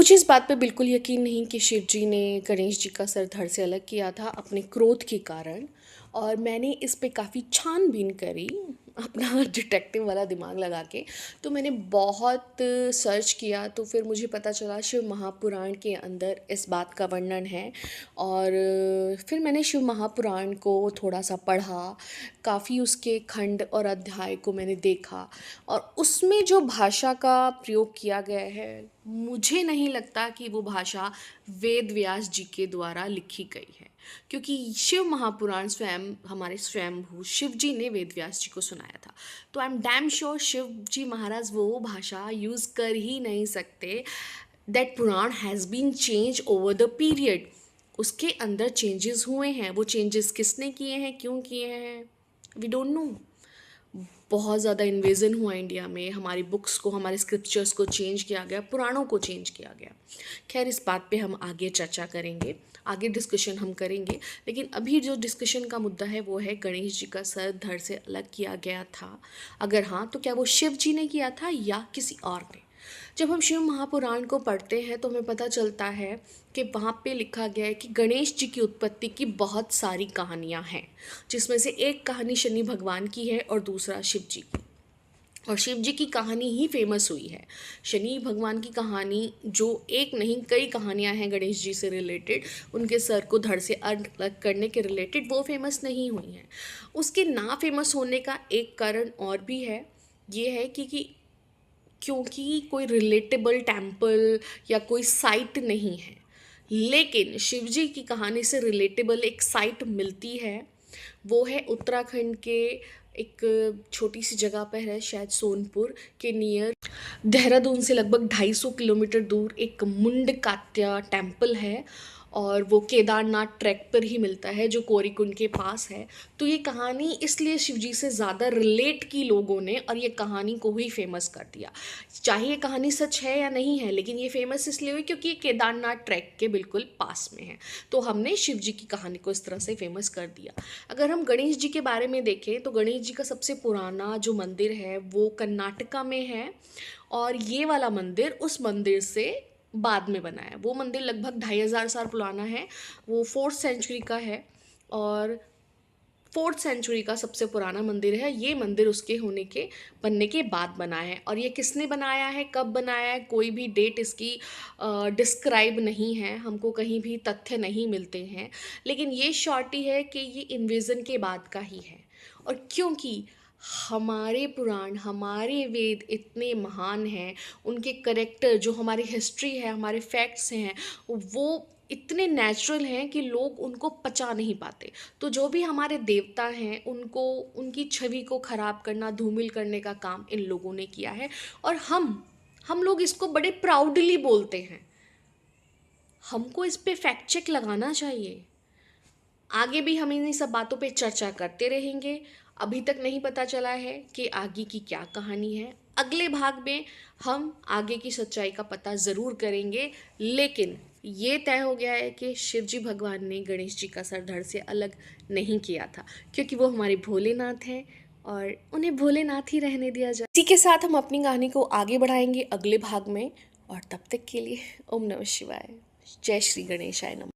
मुझे इस बात पे बिल्कुल यकीन नहीं कि शिव जी ने गणेश जी का सर धड़ से अलग किया था अपने क्रोध के कारण। और मैंने इस पे काफ़ी छानबीन करी अपना डिटेक्टिव वाला दिमाग लगा के। तो मैंने बहुत सर्च किया तो फिर मुझे पता चला शिव महापुराण के अंदर इस बात का वर्णन है। और फिर मैंने शिव महापुराण को थोड़ा सा पढ़ा, काफ़ी उसके खंड और अध्याय को मैंने देखा। और उसमें जो भाषा का प्रयोग किया गया है, मुझे नहीं लगता कि वो भाषा वेद व्यास जी के द्वारा लिखी गई है, क्योंकि शिव महापुराण स्वयं हमारे स्वयंभू शिव जी ने वेद व्यास जी को सुनाया था। तो I am damn sure Shiv ji महाराज वो भाषा यूज़ कर ही नहीं सकते। That Purana has been change over the period. उसके अंदर चेंजेस हुए हैं, वो चेंजेस किसने किए हैं, क्यों किए हैं, वी डोंट नो। बहुत ज़्यादा इन्वेजन हुआ इंडिया में, हमारी बुक्स को, हमारे स्क्रिप्चर्स को चेंज किया गया, पुराणों को चेंज किया गया। खैर, इस बात पे हम आगे चर्चा करेंगे, आगे डिस्कशन हम करेंगे। लेकिन अभी जो डिस्कशन का मुद्दा है वो है गणेश जी का सर धड़ से अलग किया गया था। अगर हाँ, तो क्या वो शिव जी ने किया था या किसी और ने? जब हम शिव महापुराण को पढ़ते हैं तो हमें पता चलता है कि वहाँ पे लिखा गया है कि गणेश जी की उत्पत्ति की बहुत सारी कहानियाँ हैं, जिसमें से एक कहानी शनि भगवान की है और दूसरा शिव जी की। और शिव जी की कहानी ही फेमस हुई है। शनि भगवान की कहानी, जो एक नहीं कई कहानियाँ हैं गणेश जी से रिलेटेड, उनके सर को धड़ से अलग करने के रिलेटेड, वो फेमस नहीं हुई हैं। उसके ना फेमस होने का एक कारण और भी है, ये है कि क्योंकि कोई रिलेटेबल टेम्पल या कोई साइट नहीं है। लेकिन शिवजी की कहानी से रिलेटेबल एक साइट मिलती है, वो है उत्तराखंड के एक छोटी सी जगह पर है, शायद सोनपुर के नियर, देहरादून से लगभग 250 किलोमीटर दूर एक मुंडकात्या टेम्पल है। और वो केदारनाथ ट्रैक पर ही मिलता है, जो कोरीकुंड के पास है। तो ये कहानी इसलिए शिवजी से ज़्यादा रिलेट की लोगों ने, और ये कहानी को ही फेमस कर दिया। चाहे ये कहानी सच है या नहीं है, लेकिन ये फेमस इसलिए हुई क्योंकि ये केदारनाथ ट्रैक के बिल्कुल पास में है। तो हमने शिव जी की कहानी को इस तरह से फेमस कर दिया। अगर हम गणेश जी के बारे में देखें तो गणेश जी का सबसे पुराना जो मंदिर है वो कर्नाटका में है। और ये वाला मंदिर उस मंदिर से बाद में बना है। वो मंदिर लगभग 2500 साल पुराना है। वो 4th सेंचुरी का है और 4th सेंचुरी का सबसे पुराना मंदिर है। ये मंदिर उसके होने के बनने के बाद बना है। और ये किसने बनाया है, कब बनाया है, कोई भी डेट इसकी डिस्क्राइब नहीं है, हमको कहीं भी तथ्य नहीं मिलते हैं। लेकिन ये श्योरिटी है कि ये इन्वेजन के बाद का ही है। और क्योंकि हमारे पुराण, हमारे वेद इतने महान हैं, उनके करेक्टर, जो हमारी हिस्ट्री है, हमारे फैक्ट्स हैं, वो इतने नेचुरल हैं कि लोग उनको पचा नहीं पाते। तो जो भी हमारे देवता हैं, उनको, उनकी छवि को ख़राब करना, धूमिल करने का काम इन लोगों ने किया है। और हम लोग इसको बड़े प्राउडली बोलते हैं। हमको इस पे फैक्ट चेक लगाना चाहिए। आगे भी हम इन्हीं सब बातों पे चर्चा करते रहेंगे। अभी तक नहीं पता चला है कि आगे की क्या कहानी है। अगले भाग में हम आगे की सच्चाई का पता ज़रूर करेंगे। लेकिन ये तय हो गया है कि शिव जी भगवान ने गणेश जी का सर धड़ से अलग नहीं किया था, क्योंकि वो हमारे भोलेनाथ हैं और उन्हें भोलेनाथ ही रहने दिया जाए। इसी के साथ हम अपनी कहानी को आगे बढ़ाएंगे अगले भाग में। और तब तक के लिए ओम नमः शिवाय, जय श्री गणेशाय नमः।